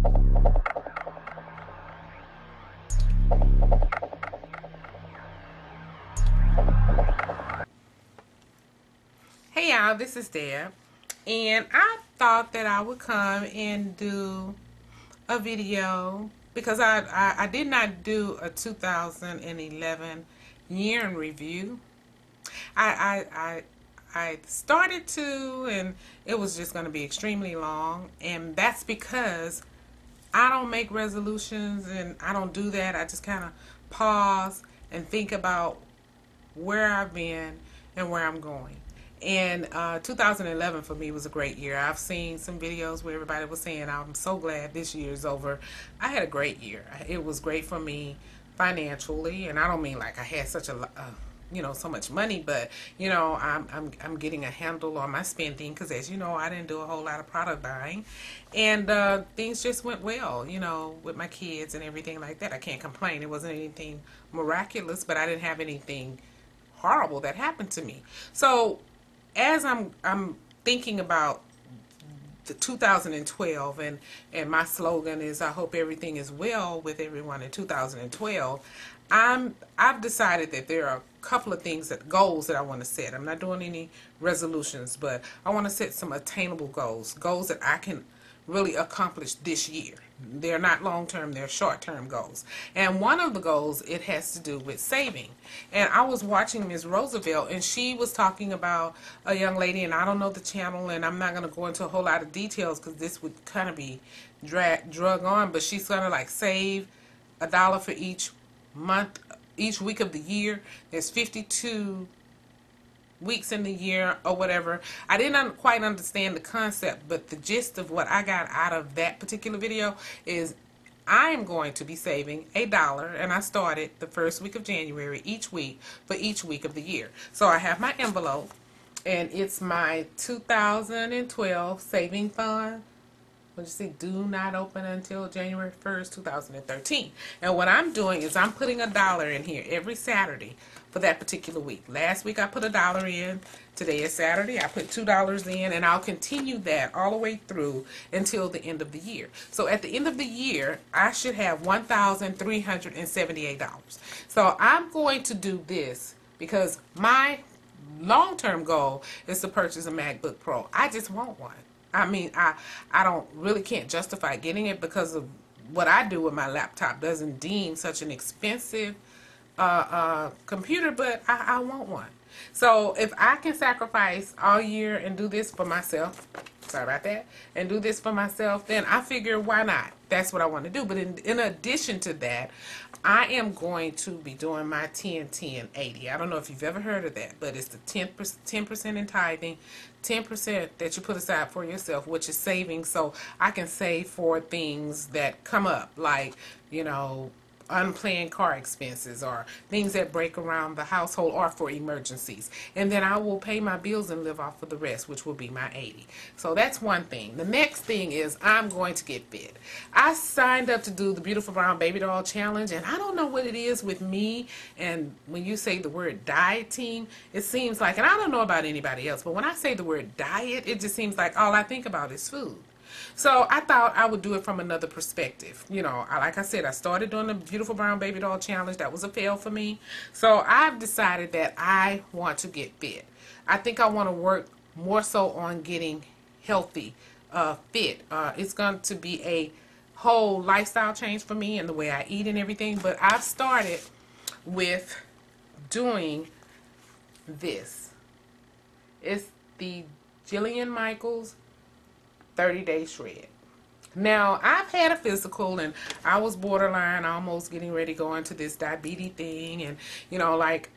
Hey y'all, this is Deb, and I thought that I would come and do a video because I did not do a 2011 year in review. I started to, and it was just going to be extremely long, and that's because I don't make resolutions, and I don't do that. I just kind of pause and think about where I've been and where I'm going. And 2011 for me was a great year. I've seen some videos where everybody was saying, I'm so glad this year is over. I had a great year. It was great for me financially, and I don't mean like I had such a so much money, but I'm getting a handle on my spending because, as you know, I didn't do a whole lot of product buying, and things just went well, with my kids and everything like that. I can't complain. It wasn't anything miraculous, but I didn't have anything horrible that happened to me. So as I'm thinking about the 2012, and my slogan is, I hope everything is well with everyone in 2012. I've decided that there are a couple of goals that I want to set. I'm not doing any resolutions, but I want to set some attainable goals that I can really accomplish this year. They're not long-term, they're short-term goals. And one of the goals, it has to do with saving. And I was watching Ms. Roosevelt, and she was talking about a young lady, and I don't know the channel, and I'm not going to go into a whole lot of details because this would kind of be drug on, but she's going to like save $1 for each month, each week of the year. There's 52 weeks in the year or whatever. I didn't quite understand the concept, but the gist of what I got out of that particular video is I am going to be saving $1, and I started the first week of January each week for each week of the year. So I have my envelope, and it's my 2012 saving fund. What you see, do not open until January 1st, 2013. And what I'm doing is I'm putting $1 in here every Saturday for that particular week. Last week I put $1 in. Today is Saturday. I put $2 in, and I'll continue that all the way through until the end of the year. So at the end of the year, I should have $1,378. So I'm going to do this because my long-term goal is to purchase a MacBook Pro. I just want one. I mean, I don't really can't justify getting it because of what I do with my laptop doesn't deem such an expensive computer, but I want one. So if I can sacrifice all year and do this for myself, sorry about that, and do this for myself, then I figure why not? That's what I want to do. But in addition to that, I am going to be doing my 10-10-80. I don't know if you've ever heard of that, but it's the 10% in tithing, 10% that you put aside for yourself, which is saving, so I can save for things that come up, like, unplanned car expenses or things that break around the household or for emergencies. And then I will pay my bills and live off of the rest, which will be my 80. So that's one thing. The next thing is I'm going to get fit. I signed up to do the Beautiful Brown Baby Doll Challenge, and I don't know what it is with me, and when you say the word dieting, it seems like, and I don't know about anybody else, but when I say the word diet, it just seems like all I think about is food. So I thought I would do it from another perspective. Like I said, I started doing the Beautiful Brown Baby Doll Challenge. That was a fail for me. So I've decided that I want to get fit. I think I want to work more so on getting healthy, fit. It's going to be a whole lifestyle change for me and the way I eat and everything. But I've started with doing this. It's the Jillian Michaels 30-day shred. Now, I've had a physical, and I was borderline, almost getting ready to go into this diabetes thing, and right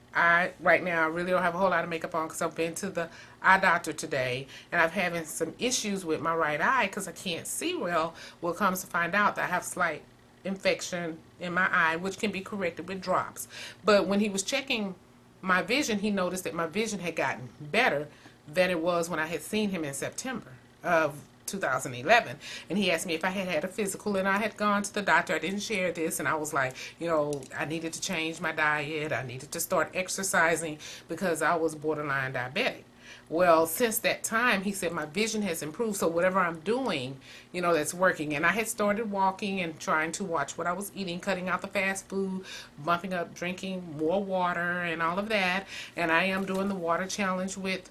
now I really don't have a whole lot of makeup on because I've been to the eye doctor today, and I'm having some issues with my right eye because I can't see well. Well, it comes to find out that I have slight infection in my eye, which can be corrected with drops. But when he was checking my vision, he noticed that my vision had gotten better than it was when I had seen him in September of 2011, and he asked me if I had had a physical, and I had gone to the doctor. I didn't share this, and I was like, I needed to change my diet. I needed to start exercising because I was borderline diabetic. Well, since that time, he said my vision has improved. So whatever I'm doing, you know, that's working. And I had started walking and trying to watch what I was eating, cutting out the fast food, bumping up, drinking more water and all of that. And I am doing the water challenge with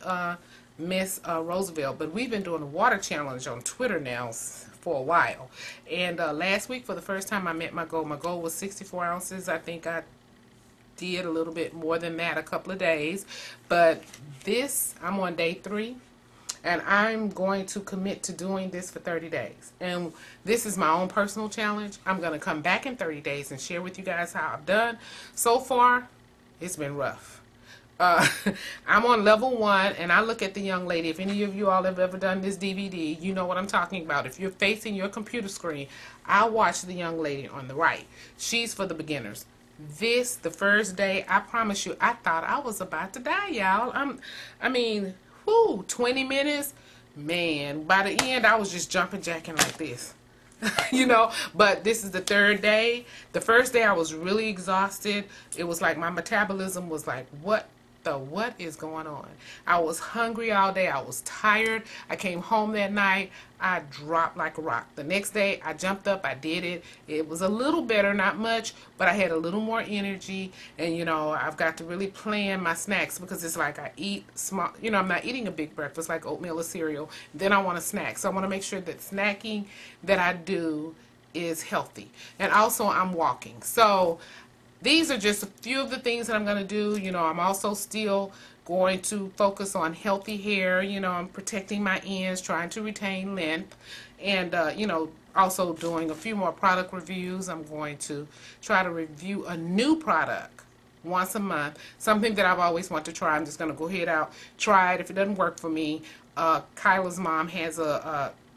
Miss Roosevelt. But we've been doing the water challenge on Twitter now for a while. And last week, for the first time, I met my goal. My goal was 64 ounces. I think I did a little bit more than that a couple of days, but this, I'm on day 3, and I'm going to commit to doing this for 30 days. And this is my own personal challenge. I'm going to come back in 30 days and share with you guys how I've done. So far, it's been rough. I'm on level 1, and I look at the young lady. If any of you all have ever done this DVD, you know what I'm talking about. If you're facing your computer screen, I watch the young lady on the right. She's for the beginners. This, the first day, I promise you, I thought I was about to die, y'all. I mean, 20 minutes, man, by the end, I was just jumping jacking like this. You know, but this is the 3rd day. The first day I was really exhausted. It was like my metabolism was like, what is going on? I was hungry all day. I was tired. I came home that night. I dropped like a rock. The next day I jumped up. I did it. It was a little better, not much, but I had a little more energy. And you know, I've got to really plan my snacks, because it's like I eat small, you know, I'm not eating a big breakfast like oatmeal or cereal. Then I want a snack. So I want to make sure that snacking that I do is healthy. And also I'm walking. So these are just a few of the things that I'm going to do. You know, I'm also still going to focus on healthy hair. You know, I'm protecting my ends, trying to retain length, and, you know, also doing a few more product reviews. I'm going to try to review a new product once a month, something that I've always wanted to try. I'm just going to go ahead out, try it. If it doesn't work for me, Kyla's mom has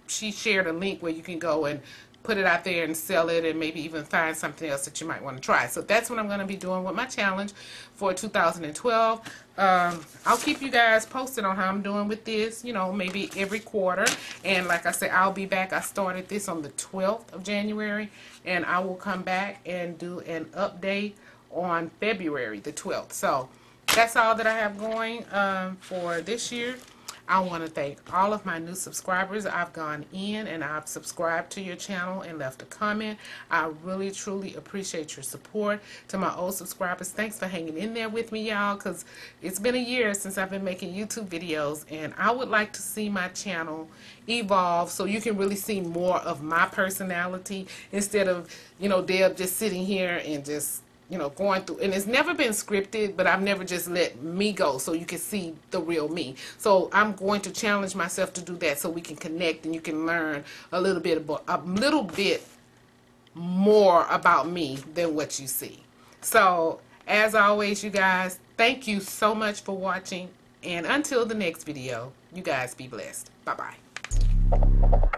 she shared a link where you can go and put it out there and sell it, and maybe even find something else that you might want to try. So that's what I'm going to be doing with my challenge for 2012. I'll keep you guys posted on how I'm doing with this, you know, maybe every quarter. And like I said, I'll be back. I started this on the 12th of January, and I will come back and do an update on February the 12th. So that's all that I have going for this year. I want to thank all of my new subscribers. I've gone in and I've subscribed to your channel and left a comment. I really, truly appreciate your support. To my old subscribers, thanks for hanging in there with me, y'all, because it's been a year since I've been making YouTube videos, and I would like to see my channel evolve so you can really see more of my personality instead of, you know, Deb just sitting here and just, you know, going through, and it's never been scripted, but I've never just let me go so you can see the real me. So I'm going to challenge myself to do that so we can connect and you can learn a little bit more about me than what you see. So as always, you guys, thank you so much for watching, and until the next video, you guys be blessed. Bye-bye.